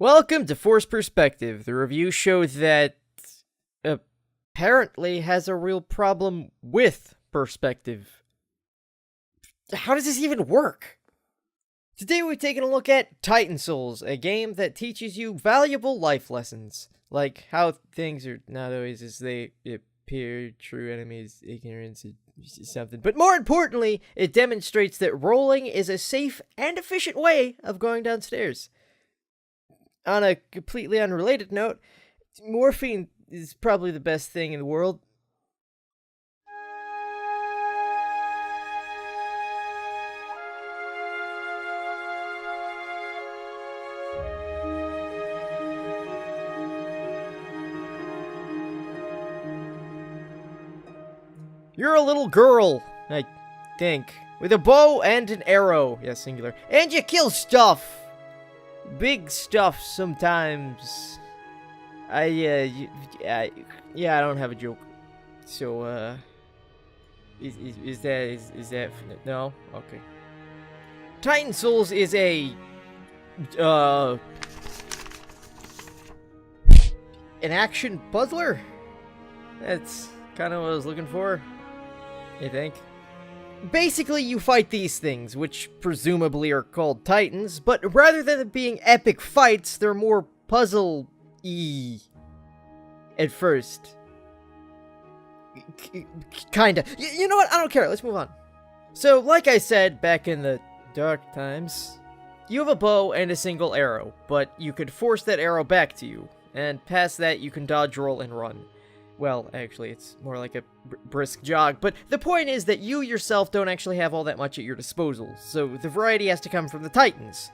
Welcome to Force Perspective. The review shows that apparently has a real problem with perspective. How does this even work? Today we're taking a look at Titan Souls, a game that teaches you valuable life lessons, like how things are not always as they appear, true enemies, ignorance, something. But more importantly, it demonstrates that rolling is a safe and efficient way of going downstairs. On a completely unrelated note, morphine is probably the best thing in the world. You're a little girl, I think, with a bow and an arrow. Yes, singular. And you kill stuff. Big stuff sometimes. I don't have a joke. So, is that, no? Okay. Titan Souls is an action puzzler? That's kind of what I was looking for, I think. Basically, you fight these things, which presumably are called Titans, but rather than being epic fights, they're more puzzle-y. At first. Kinda. You know what? I don't care. Let's move on. So, like I said back in the dark times, you have a bow and a single arrow, but you could force that arrow back to you, and past that you can dodge, roll, and run. Well, actually, it's more like a brisk jog, but the point is that you yourself don't actually have all that much at your disposal, so the variety has to come from the Titans.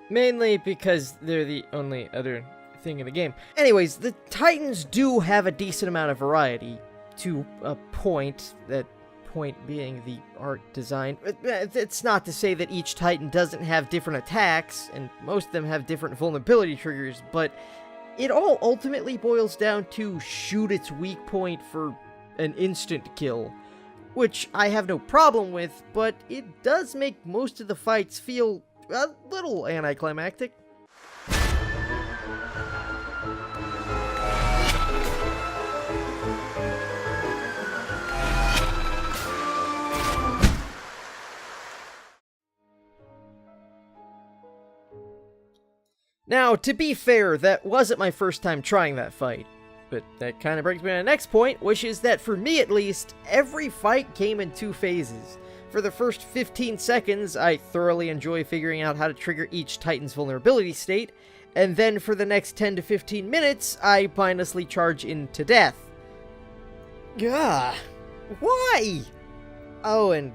Mainly because they're the only other thing in the game. Anyways, the Titans do have a decent amount of variety, to a point, that point being the art design. It's not to say that each Titan doesn't have different attacks, and most of them have different vulnerability triggers, but it all ultimately boils down to shoot its weak point for an instant kill, which I have no problem with, but it does make most of the fights feel a little anticlimactic. Now, to be fair, that wasn't my first time trying that fight. But that kind of brings me to the next point, which is that for me at least, every fight came in two phases. For the first 15 seconds, I thoroughly enjoy figuring out how to trigger each Titan's vulnerability state, and then for the next 10 to 15 minutes, I mindlessly charge into death. Gah! Why? Oh, and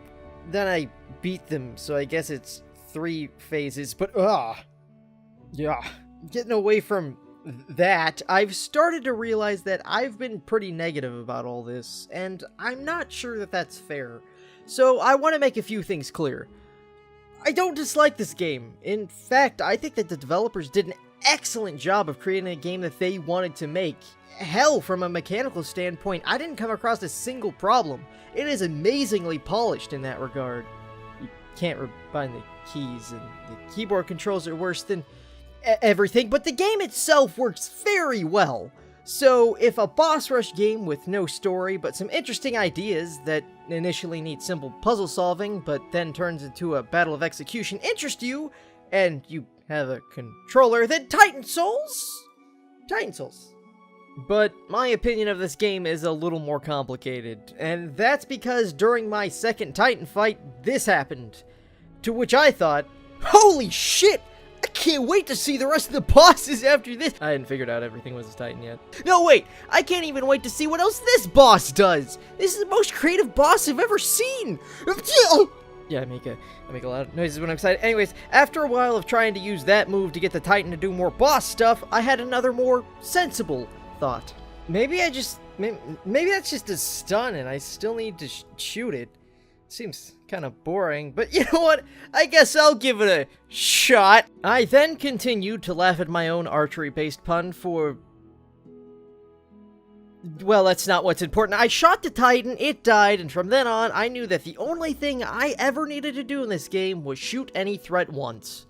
then I beat them, so I guess it's 3 phases, but yeah, getting away from that, I've started to realize that I've been pretty negative about all this, and I'm not sure that that's fair. So I want to make a few things clear. I don't dislike this game. In fact, I think that the developers did an excellent job of creating a game that they wanted to make. Hell, from a mechanical standpoint, I didn't come across a single problem. It is amazingly polished in that regard. You can't find the keys, and the keyboard controls are worse than everything, but the game itself works very well. So if a boss rush game with no story but some interesting ideas that initially need simple puzzle solving but then turns into a battle of execution interest you, and you have a controller, then Titan Souls? Titan Souls. But my opinion of this game is a little more complicated, and that's because during my second Titan fight, this happened. To which I thought, holy shit! I can't wait to see the rest of the bosses after this. I hadn't figured out everything was a Titan yet. No, wait, I can't even wait to see what else this boss does. This is the most creative boss I've ever seen. Yeah, I make a lot of noises when I'm excited. Anyways, after a while of trying to use that move to get the Titan to do more boss stuff, I had another more sensible thought. Maybe that's just a stun and I still need to shoot it. Seems kind of boring, but you know what? I guess I'll give it a shot. I then continued to laugh at my own archery-based pun for... Well, that's not what's important. I shot the Titan, it died, and from then on, I knew that the only thing I ever needed to do in this game was shoot any threat once.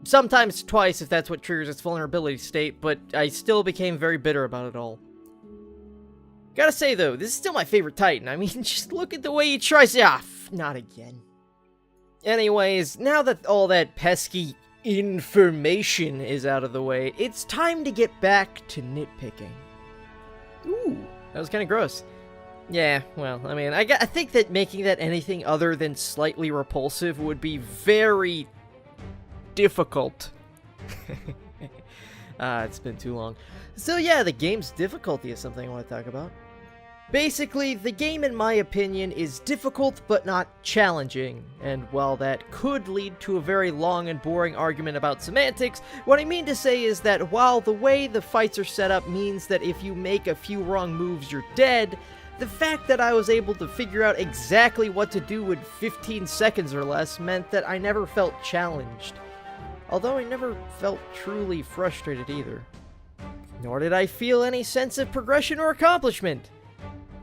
Sometimes twice if that's what triggers its vulnerability state, but I still became very bitter about it all. Gotta say though, this is still my favorite Titan. I mean, just look at the way he tries. Not again. Anyways, now that all that pesky information is out of the way, it's time to get back to nitpicking. Ooh, that was kind of gross. Yeah, well, I mean, I think that making that anything other than slightly repulsive would be very difficult. It's been too long. So yeah, the game's difficulty is something I want to talk about. Basically, the game, in my opinion, is difficult but not challenging, and while that could lead to a very long and boring argument about semantics, what I mean to say is that while the way the fights are set up means that if you make a few wrong moves, you're dead, the fact that I was able to figure out exactly what to do in 15 seconds or less meant that I never felt challenged. Although I never felt truly frustrated either. Nor did I feel any sense of progression or accomplishment.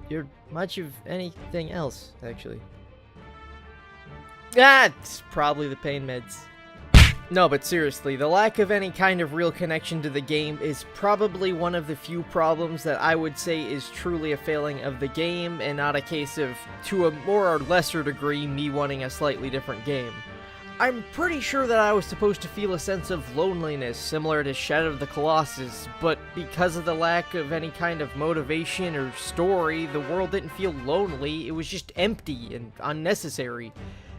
Or much of anything else, actually. It's probably the pain meds. No, but seriously, the lack of any kind of real connection to the game is probably one of the few problems that I would say is truly a failing of the game, and not a case of, to a more or lesser degree, me wanting a slightly different game. I'm pretty sure that I was supposed to feel a sense of loneliness, similar to Shadow of the Colossus, but because of the lack of any kind of motivation or story, the world didn't feel lonely, it was just empty and unnecessary.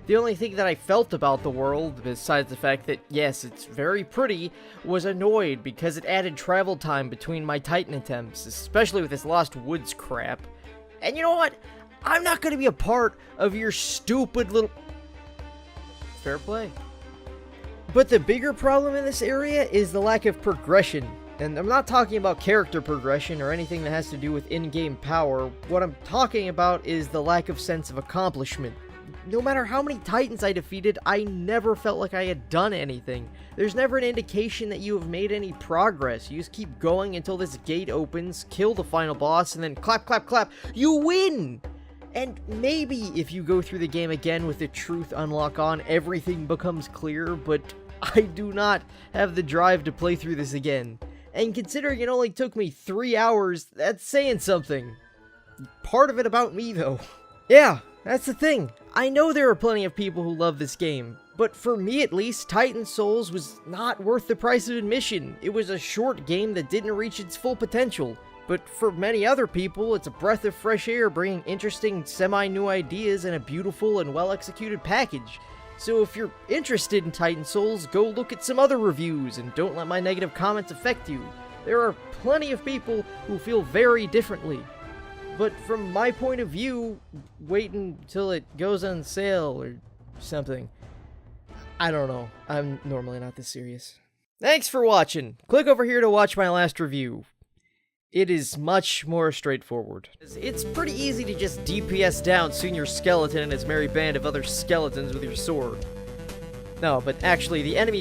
The only thing that I felt about the world, besides the fact that, yes, it's very pretty, was annoyed because it added travel time between my Titan attempts, especially with this Lost Woods crap. And you know what? I'm not going to be a part of your stupid little... Fair play. But the bigger problem in this area is the lack of progression. And I'm not talking about character progression or anything that has to do with in-game power. What I'm talking about is the lack of sense of accomplishment. No matter how many Titans I defeated, I never felt like I had done anything. There's never an indication that you have made any progress. You just keep going until this gate opens, kill the final boss, and then clap, clap, clap, you win! And maybe if you go through the game again with the truth unlock on, everything becomes clear, but I do not have the drive to play through this again. And considering it only took me 3 hours, that's saying something. Part of it about me, though. Yeah, that's the thing. I know there are plenty of people who love this game, but for me at least, Titan Souls was not worth the price of admission. It was a short game that didn't reach its full potential. But for many other people, it's a breath of fresh air bringing interesting, semi-new ideas in a beautiful and well-executed package. So if you're interested in Titan Souls, go look at some other reviews and don't let my negative comments affect you. There are plenty of people who feel very differently. But from my point of view, wait until it goes on sale or something. I don't know. I'm normally not this serious. Thanks for watching. Click over here to watch my last review. It is much more straightforward. It's pretty easy to just DPS down Senior Skeleton and his merry band of other skeletons with your sword. No, but actually the enemy